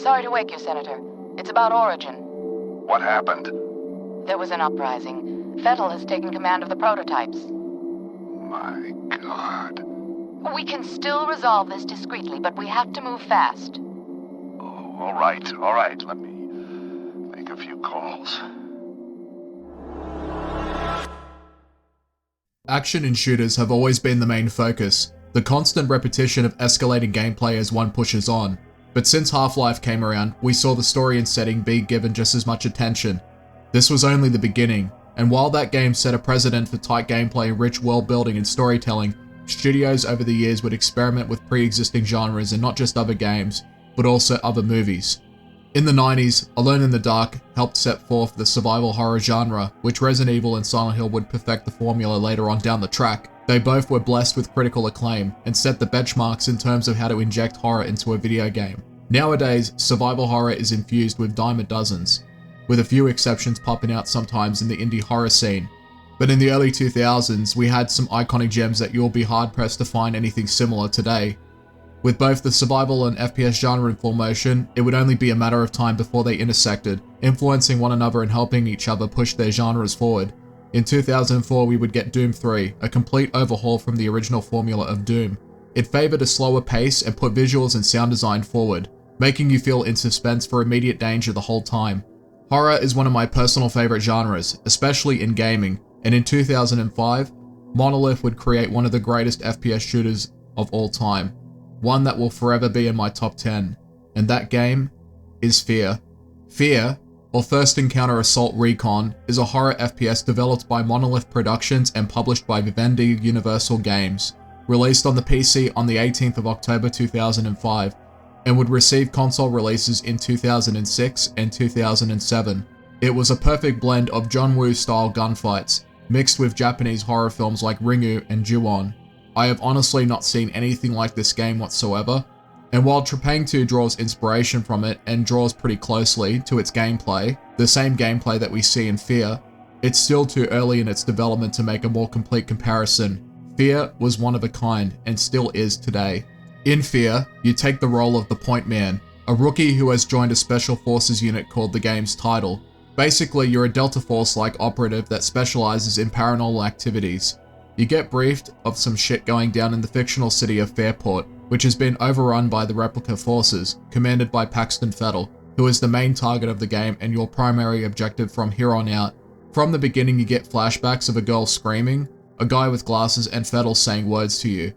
Sorry to wake you, Senator. It's about Origin. What happened? There was an uprising. Fettel has taken command of the prototypes. My God. We can still resolve this discreetly, but we have to move fast. Oh, all right. Let me make a few calls. Action in shooters have always been the main focus, the constant repetition of escalating gameplay as one pushes on. But since Half-Life came around, we saw the story and setting be given just as much attention. This was only the beginning, and while that game set a precedent for tight gameplay, rich world building and storytelling, studios over the years would experiment with pre-existing genres and not just other games, but also other movies. In the 90s, Alone in the Dark helped set forth the survival horror genre, which Resident Evil and Silent Hill would perfect the formula later on down the track. They both were blessed with critical acclaim and set the benchmarks in terms of how to inject horror into a video game. Nowadays, survival horror is infused with dime a dozens, with a few exceptions popping out sometimes in the indie horror scene. But in the early 2000s, we had some iconic gems that you'll be hard-pressed to find anything similar today. With both the survival and FPS genre in full motion, it would only be a matter of time before they intersected, influencing one another and helping each other push their genres forward. In 2004, we would get Doom 3, a complete overhaul from the original formula of Doom. It favored a slower pace and put visuals and sound design forward, making you feel in suspense for immediate danger the whole time. Horror is one of my personal favorite genres, especially in gaming, and in 2005, Monolith would create one of the greatest FPS shooters of all time, one that will forever be in my top 10, and that game is Fear. Fear, or First Encounter Assault Recon, is a horror FPS developed by Monolith Productions and published by Vivendi Universal Games, released on the PC on the 18th of October 2005, and would receive console releases in 2006 and 2007. It was a perfect blend of John Woo-style gunfights, mixed with Japanese horror films like Ringu and Ju-On. I have honestly not seen anything like this game whatsoever, and while Trepang 2 draws inspiration from it and draws pretty closely to its gameplay, the same gameplay that we see in Fear, it's still too early in its development to make a more complete comparison. Fear was one of a kind and still is today. In Fear, you take the role of the Point Man, a rookie who has joined a special forces unit called the game's title. Basically, you're a Delta Force-like operative that specializes in paranormal activities. You get briefed of some shit going down in the fictional city of Fairport, which has been overrun by the Replica forces, commanded by Paxton Fettel, who is the main target of the game and your primary objective from here on out. From the beginning, you get flashbacks of a girl screaming, a guy with glasses, and Fettel saying words to you.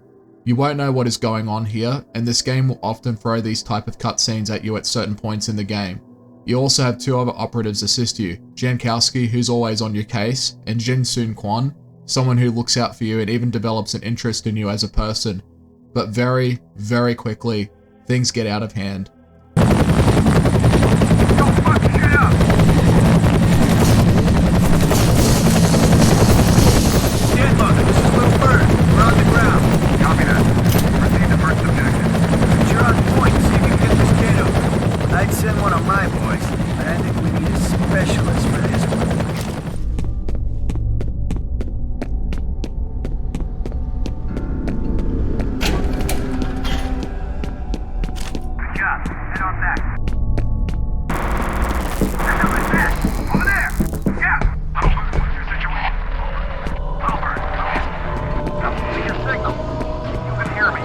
You won't know what is going on here, and this game will often throw these type of cutscenes at you at certain points in the game. You also have two other operatives assist you, Jankowski, who's always on your case, and Jin Soon Kwon, someone who looks out for you and even develops an interest in you as a person. But very, very quickly, things get out of hand. Don't fucking get up! Deadlock, this is Will Bird. We're on the ground. Copy that. Proceed to first objective. You're on point. See if you can get this kid up. I'd send one of my boys, but I think we need a specialist for this one. Good job. Head on back. The hell is that? Over there! Yeah! Over. What's your situation? Over. Come in. I'm losing your signal. You can hear me.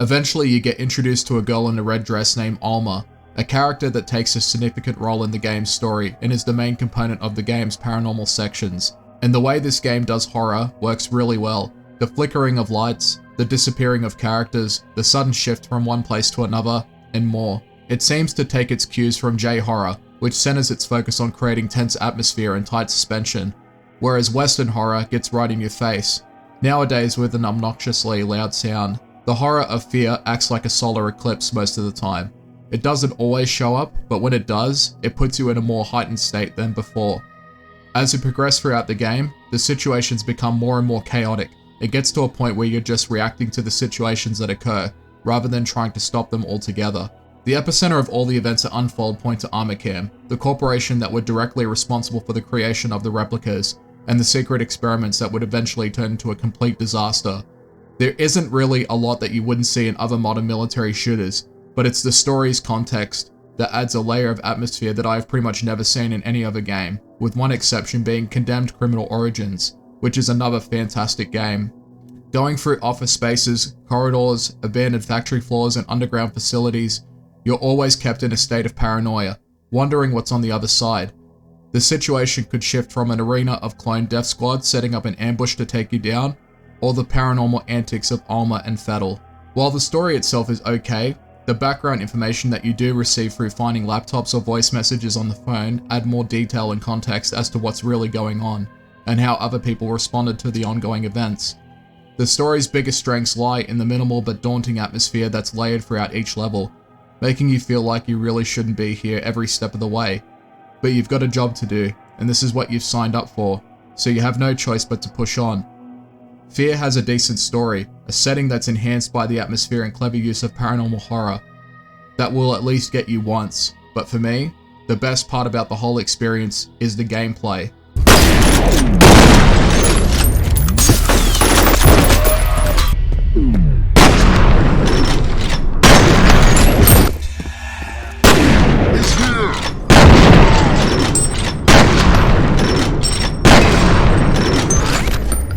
Eventually, you get introduced to a girl in a red dress named Alma, a character that takes a significant role in the game's story and is the main component of the game's paranormal sections. And the way this game does horror works really well. The flickering of lights, the disappearing of characters, the sudden shift from one place to another, and more. It seems to take its cues from J-horror, which centers its focus on creating tense atmosphere and tight suspension, whereas Western horror gets right in your face, nowadays with an obnoxiously loud sound. The horror of Fear acts like a solar eclipse most of the time. It doesn't always show up, but when it does, it puts you in a more heightened state than before. As you progress throughout the game, the situations become more and more chaotic. It gets to a point where you're just reacting to the situations that occur, rather than trying to stop them altogether. The epicenter of all the events that unfold point to Armacham, the corporation that were directly responsible for the creation of the replicas, and the secret experiments that would eventually turn into a complete disaster. There isn't really a lot that you wouldn't see in other modern military shooters, but it's the story's context that adds a layer of atmosphere that I have pretty much never seen in any other game, with one exception being Condemned Criminal Origins, which is another fantastic game. Going through office spaces, corridors, abandoned factory floors, and underground facilities, you're always kept in a state of paranoia, wondering what's on the other side. The situation could shift from an arena of clone death squads setting up an ambush to take you down, or the paranormal antics of Alma and Fettel. While the story itself is okay, the background information that you do receive through finding laptops or voice messages on the phone add more detail and context as to what's really going on, and how other people responded to the ongoing events. The story's biggest strengths lie in the minimal but daunting atmosphere that's layered throughout each level, making you feel like you really shouldn't be here every step of the way. But you've got a job to do, and this is what you've signed up for, so you have no choice but to push on. Fear has a decent story, a setting that's enhanced by the atmosphere and clever use of paranormal horror. That will at least get you once, but for me, the best part about the whole experience is the gameplay.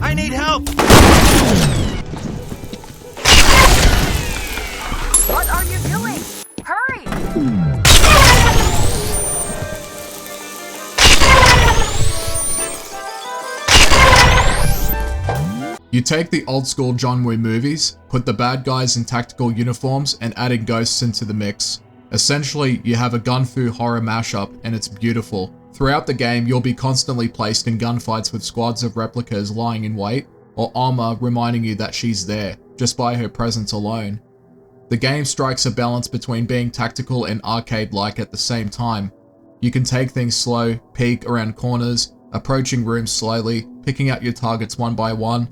I need help! What are you doing? Hurry! You take the old school John Woo movies, put the bad guys in tactical uniforms, and adding ghosts into the mix. Essentially, you have a gun-fu horror mashup, and it's beautiful. Throughout the game, you'll be constantly placed in gunfights with squads of replicas lying in wait, or Alma reminding you that she's there, just by her presence alone. The game strikes a balance between being tactical and arcade-like at the same time. You can take things slow, peek around corners, approaching rooms slowly, picking out your targets one by one,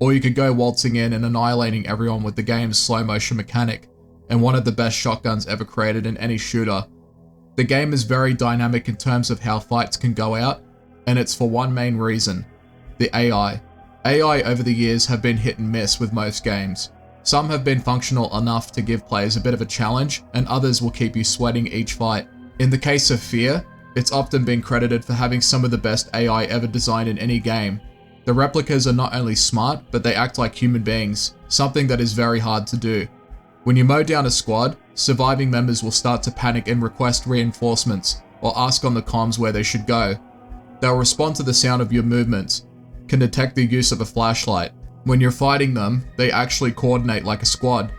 or you could go waltzing in and annihilating everyone with the game's slow motion mechanic, and one of the best shotguns ever created in any shooter. The game is very dynamic in terms of how fights can go out, and it's for one main reason: the AI. AI over the years have been hit and miss with most games. Some have been functional enough to give players a bit of a challenge, and others will keep you sweating each fight. In the case of Fear, it's often been credited for having some of the best AI ever designed in any game. The replicas are not only smart, but they act like human beings, something that is very hard to do. When you mow down a squad, surviving members will start to panic and request reinforcements, or ask on the comms where they should go. They'll respond to the sound of your movements, can detect the use of a flashlight. When you're fighting them, they actually coordinate like a squad.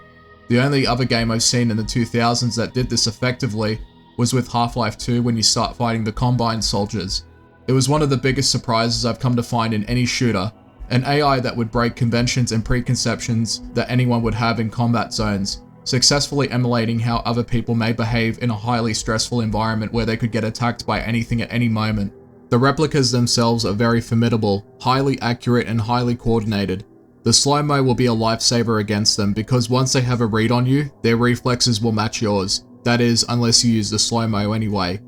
The only other game I've seen in the 2000s that did this effectively was with Half-Life 2 when you start fighting the Combine soldiers. It was one of the biggest surprises I've come to find in any shooter, an AI that would break conventions and preconceptions that anyone would have in combat zones, successfully emulating how other people may behave in a highly stressful environment where they could get attacked by anything at any moment. The replicas themselves are very formidable, highly accurate and highly coordinated. The slow-mo will be a lifesaver against them because once they have a read on you, their reflexes will match yours. That is, unless you use the slow-mo anyway.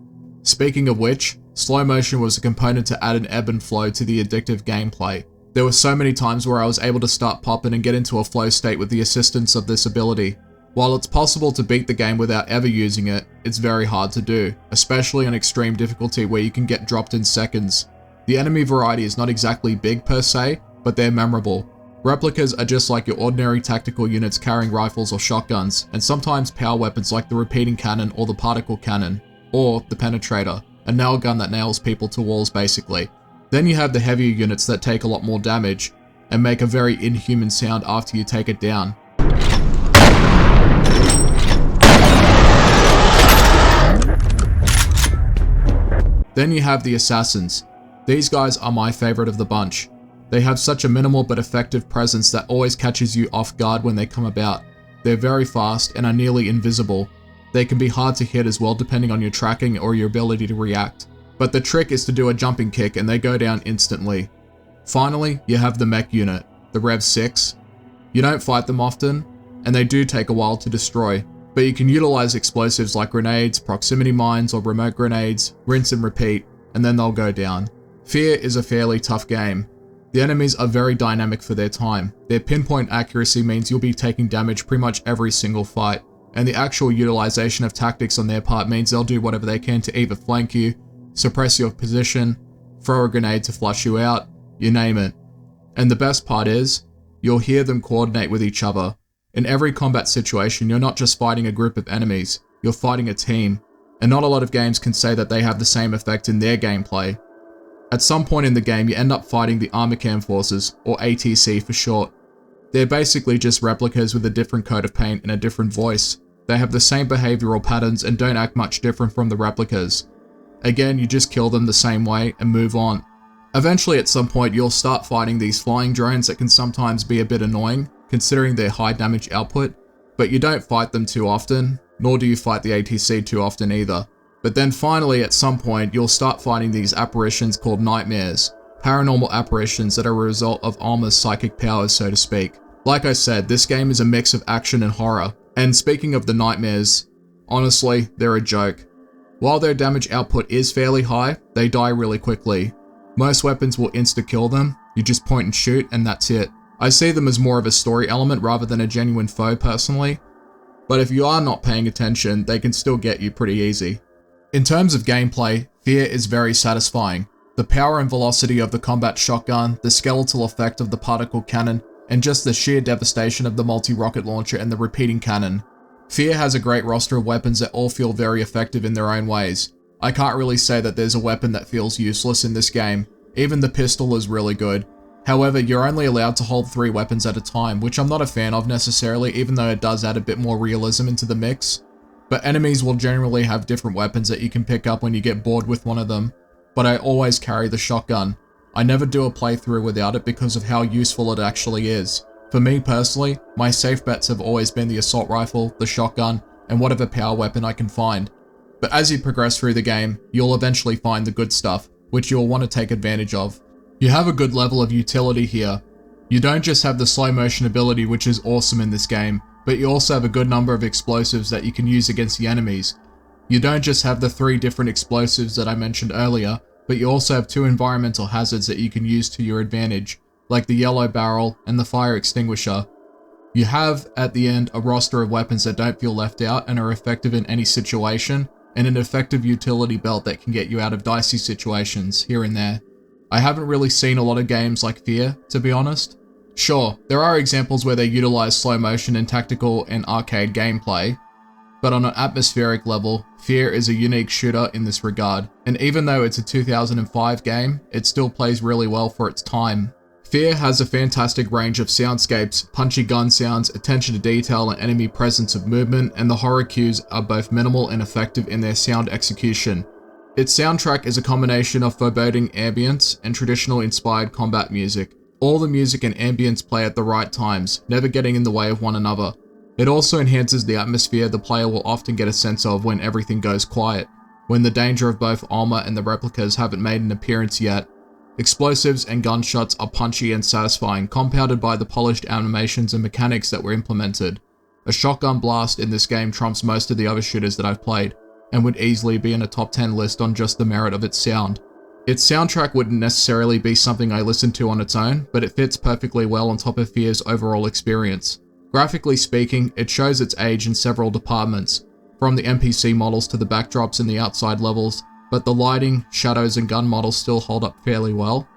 Speaking of which, slow motion was a component to add an ebb and flow to the addictive gameplay. There were so many times where I was able to start popping and get into a flow state with the assistance of this ability. While it's possible to beat the game without ever using it, it's very hard to do, especially on extreme difficulty where you can get dropped in seconds. The enemy variety is not exactly big per se, but they're memorable. Replicas are just like your ordinary tactical units carrying rifles or shotguns, and sometimes power weapons like the repeating cannon or the particle cannon, or the penetrator, a nail gun that nails people to walls basically. Then you have the heavier units that take a lot more damage, and make a very inhuman sound after you take it down. Then you have the assassins. These guys are my favorite of the bunch. They have such a minimal but effective presence that always catches you off guard when they come about. They're very fast and are nearly invisible. They can be hard to hit as well depending on your tracking or your ability to react. but the trick is to do a jumping kick and they go down instantly. Finally, you have the mech unit, the Rev 6. You don't fight them often, and they do take a while to destroy, but you can utilize explosives like grenades, proximity mines, or remote grenades, rinse and repeat, and then they'll go down. Fear is a fairly tough game. The enemies are very dynamic for their time. Their pinpoint accuracy means you'll be taking damage pretty much every single fight, and the actual utilization of tactics on their part means they'll do whatever they can to either flank you, suppress your position, throw a grenade to flush you out, you name it. And the best part is, you'll hear them coordinate with each other. In every combat situation, you're not just fighting a group of enemies, you're fighting a team, and not a lot of games can say that they have the same effect in their gameplay. At some point in the game, you end up fighting the Armacham Forces, or ATC for short. They're basically just replicas with a different coat of paint and a different voice. They have the same behavioral patterns and don't act much different from the replicas. Again, you just kill them the same way and move on. Eventually at some point you'll start fighting these flying drones that can sometimes be a bit annoying, considering their high damage output, but you don't fight them too often, nor do you fight the ATC too often either. But then finally at some point you'll start fighting these apparitions called nightmares, paranormal apparitions that are a result of Alma's psychic powers, so to speak. Like I said, this game is a mix of action and horror, and speaking of the nightmares, honestly, they're a joke. While their damage output is fairly high, they die really quickly. Most weapons will insta-kill them, you just point and shoot and that's it. I see them as more of a story element rather than a genuine foe personally, but if you are not paying attention, they can still get you pretty easy. In terms of gameplay, Fear is very satisfying. The power and velocity of the combat shotgun, the skeletal effect of the particle cannon, and just the sheer devastation of the multi-rocket launcher and the repeating cannon. Fear has a great roster of weapons that all feel very effective in their own ways. I can't really say that there's a weapon that feels useless in this game. Even the pistol is really good. However, you're only allowed to hold 3 weapons at a time, which I'm not a fan of necessarily, even though it does add a bit more realism into the mix. But enemies will generally have different weapons that you can pick up when you get bored with one of them. But I always carry the shotgun. I never do a playthrough without it because of how useful it actually is. For me personally, my safe bets have always been the assault rifle, the shotgun, and whatever power weapon I can find. But as you progress through the game, you'll eventually find the good stuff, which you'll want to take advantage of. You have a good level of utility here. You don't just have the slow motion ability, which is awesome in this game, but you also have a good number of explosives that you can use against the enemies. You don't just have the 3 different explosives that I mentioned earlier, but you also have 2 environmental hazards that you can use to your advantage, like the yellow barrel and the fire extinguisher. You have, at the end, a roster of weapons that don't feel left out and are effective in any situation, and an effective utility belt that can get you out of dicey situations here and there. I haven't really seen a lot of games like Fear, to be honest. Sure, there are examples where they utilize slow motion and tactical and arcade gameplay, but on an atmospheric level, Fear is a unique shooter in this regard, and even though it's a 2005 game, it still plays really well for its time. Fear has a fantastic range of soundscapes, punchy gun sounds, attention to detail and enemy presence of movement, and the horror cues are both minimal and effective in their sound execution. Its soundtrack is a combination of foreboding ambience and traditional inspired combat music. All the music and ambience play at the right times, never getting in the way of one another. It also enhances the atmosphere the player will often get a sense of when everything goes quiet, when the danger of both Alma and the replicas haven't made an appearance yet. Explosives and gunshots are punchy and satisfying, compounded by the polished animations and mechanics that were implemented. A shotgun blast in this game trumps most of the other shooters that I've played, and would easily be in a top 10 list on just the merit of its sound. Its soundtrack wouldn't necessarily be something I listen to on its own, but it fits perfectly well on top of Fear's overall experience. Graphically speaking, it shows its age in several departments, from the NPC models to the backdrops and the outside levels, but the lighting, shadows and gun models still hold up fairly well.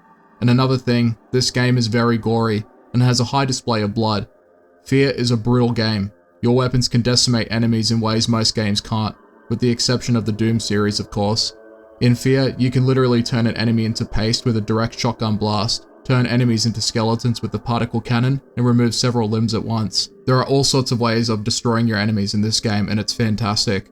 And another thing, this game is very gory, and has a high display of blood. Fear is a brutal game. Your weapons can decimate enemies in ways most games can't, with the exception of the Doom series of course. In Fear, you can literally turn an enemy into paste with a direct shotgun blast, turn enemies into skeletons with the particle cannon, and remove several limbs at once. There are all sorts of ways of destroying your enemies in this game, and it's fantastic.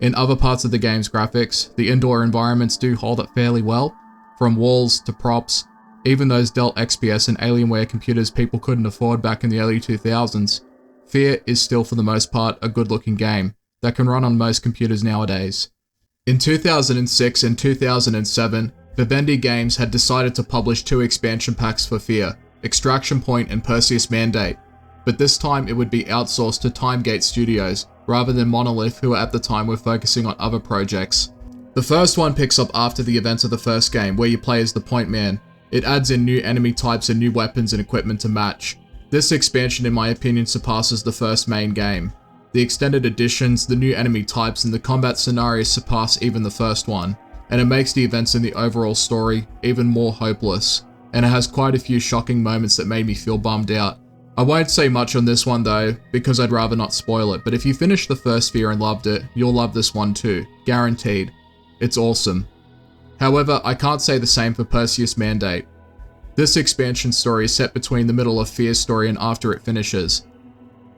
In other parts of the game's graphics, the indoor environments do hold up fairly well, from walls to props, even those Dell XPS and Alienware computers people couldn't afford back in the early 2000s. Fear is still for the most part a good looking game that can run on most computers nowadays. In 2006 and 2007, Vivendi Games had decided to publish 2 expansion packs for Fear, Extraction Point and Perseus Mandate, but this time it would be outsourced to Timegate Studios, rather than Monolith, who at the time were focusing on other projects. The first one picks up after the events of the first game, where you play as the Point Man. It adds in new enemy types and new weapons and equipment to match. This expansion, in my opinion, surpasses the first main game. The extended editions, the new enemy types, and the combat scenarios surpass even the first one, and it makes the events in the overall story even more hopeless, and it has quite a few shocking moments that made me feel bummed out. I won't say much on this one though, because I'd rather not spoil it, but if you finished the first Fear and loved it, you'll love this one too, guaranteed. It's awesome. However, I can't say the same for Perseus Mandate. This expansion story is set between the middle of Fear's story and after it finishes.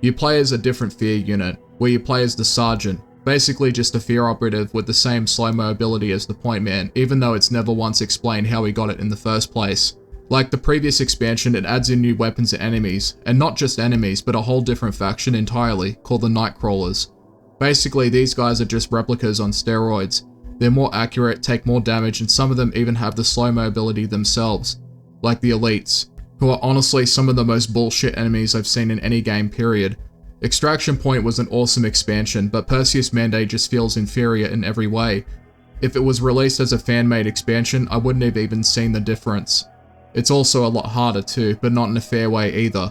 You play as a different Fear unit, where you play as the Sergeant, basically just a Fear operative with the same slow-mo ability as the Point Man, even though it's never once explained how he got it in the first place. Like the previous expansion, it adds in new weapons and enemies, and not just enemies, but a whole different faction entirely, called the Nightcrawlers. Basically, these guys are just replicas on steroids. They're more accurate, take more damage, and some of them even have the slow-mo ability themselves, like the Elites, who are honestly some of the most bullshit enemies I've seen in any game period. Extraction Point was an awesome expansion, but Perseus Mandate just feels inferior in every way. If it was released as a fan-made expansion, I wouldn't have even seen the difference. It's also a lot harder too, but not in a fair way either.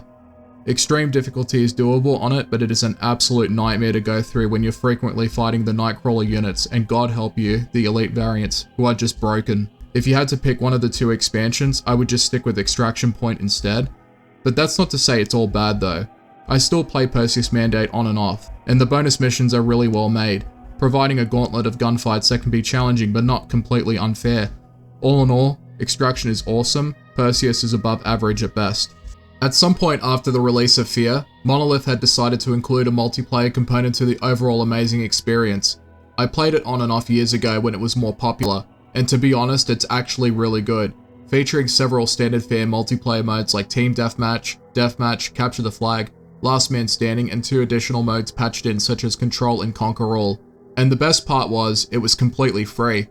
Extreme difficulty is doable on it, but it is an absolute nightmare to go through when you're frequently fighting the Nightcrawler units, and God help you, the Elite variants, who are just broken. If you had to pick one of the 2 expansions, I would just stick with Extraction Point instead. But that's not to say it's all bad though. I still play Perseus Mandate on and off, and the bonus missions are really well made, providing a gauntlet of gunfights that can be challenging but not completely unfair. All in all, Extraction is awesome, Perseus is above average at best. At some point after the release of Fear, Monolith had decided to include a multiplayer component to the overall amazing experience. I played it on and off years ago when it was more popular, and to be honest, it's actually really good, featuring several standard fare multiplayer modes like Team Deathmatch, Deathmatch, Capture the Flag, Last Man Standing, and 2 additional modes patched in such as Control and Conquer All. And the best part was, it was completely free.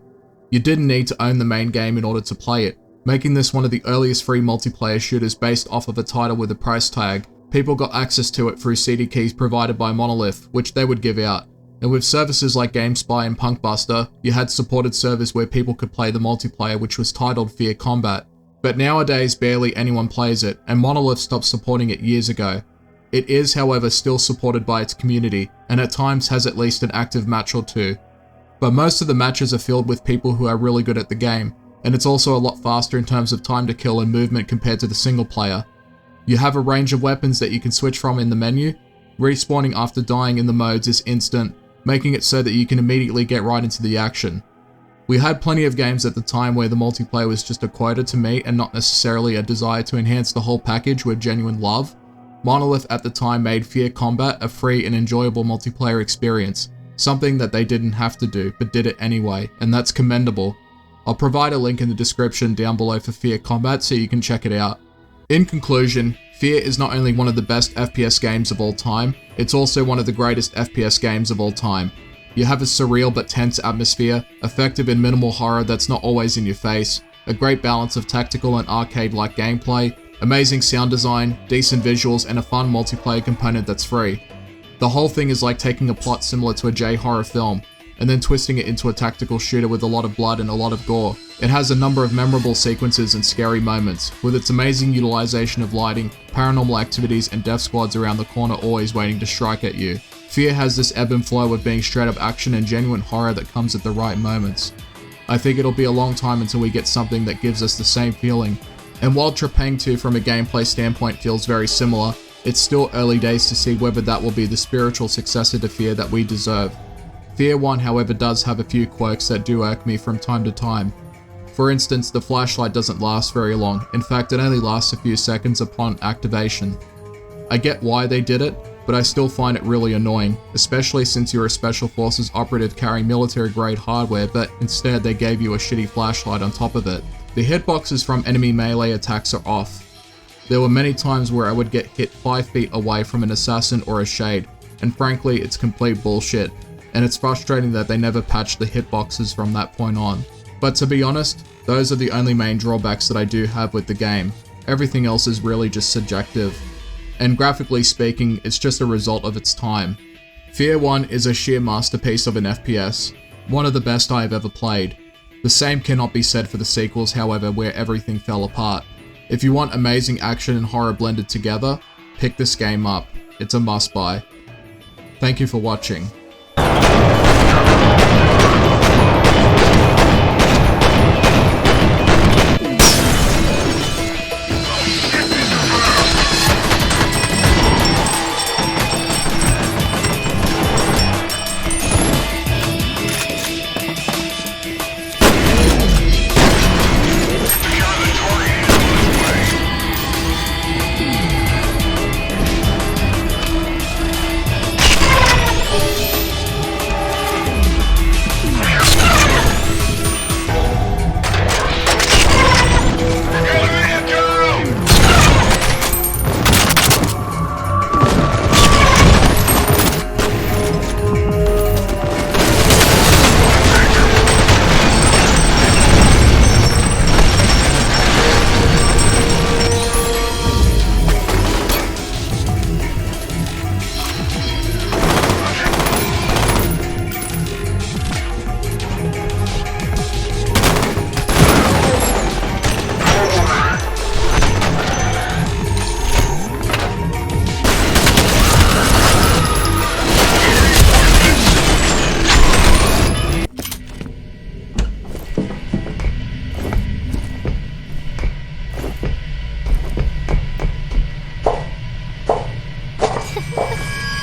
You didn't need to own the main game in order to play it, making this one of the earliest free multiplayer shooters based off of a title with a price tag. People got access to it through CD keys provided by Monolith, which they would give out. And with services like GameSpy and Punkbuster, you had supported servers where people could play the multiplayer, which was titled Fear Combat. But nowadays barely anyone plays it, and Monolith stopped supporting it years ago. It is, however, still supported by its community, and at times has at least an active match or 2. But most of the matches are filled with people who are really good at the game, and it's also a lot faster in terms of time to kill and movement compared to the single player. You have a range of weapons that you can switch from in the menu. Respawning after dying in the modes is instant, making it so that you can immediately get right into the action. We had plenty of games at the time where the multiplayer was just a quota to meet and not necessarily a desire to enhance the whole package with genuine love. Monolith at the time made Fear Combat a free and enjoyable multiplayer experience, something that they didn't have to do, but did it anyway, and that's commendable. I'll provide a link in the description down below for Fear Combat so you can check it out. In conclusion, Fear is not only one of the best FPS games of all time, it's also one of the greatest FPS games of all time. You have a surreal but tense atmosphere, effective and minimal horror that's not always in your face, a great balance of tactical and arcade-like gameplay, amazing sound design, decent visuals, and a fun multiplayer component that's free. The whole thing is like taking a plot similar to a J-horror film, and then twisting it into a tactical shooter with a lot of blood and a lot of gore. It has a number of memorable sequences and scary moments, with its amazing utilization of lighting, paranormal activities, and death squads around the corner always waiting to strike at you. Fear has this ebb and flow of being straight up action and genuine horror that comes at the right moments. I think it'll be a long time until we get something that gives us the same feeling, and while Trepang 2 from a gameplay standpoint feels very similar, it's still early days to see whether that will be the spiritual successor to Fear that we deserve. Fear 1, however, does have a few quirks that do irk me from time to time. For instance, the flashlight doesn't last very long, in fact it only lasts a few seconds upon activation. I get why they did it, but I still find it really annoying, especially since you're a Special Forces operative carrying military-grade hardware, but instead they gave you a shitty flashlight on top of it. The hitboxes from enemy melee attacks are off. There were many times where I would get hit 5 feet away from an assassin or a shade, and frankly, it's complete bullshit. and it's frustrating that they never patched the hitboxes from that point on. But to be honest, those are the only main drawbacks that I do have with the game. Everything else is really just subjective, and graphically speaking, it's just a result of its time. Fear 1 is a sheer masterpiece of an FPS, one of the best I have ever played. The same cannot be said for the sequels, however, where everything fell apart. If you want amazing action and horror blended together, pick this game up. It's a must-buy. Thank you for watching. Ha ha ha!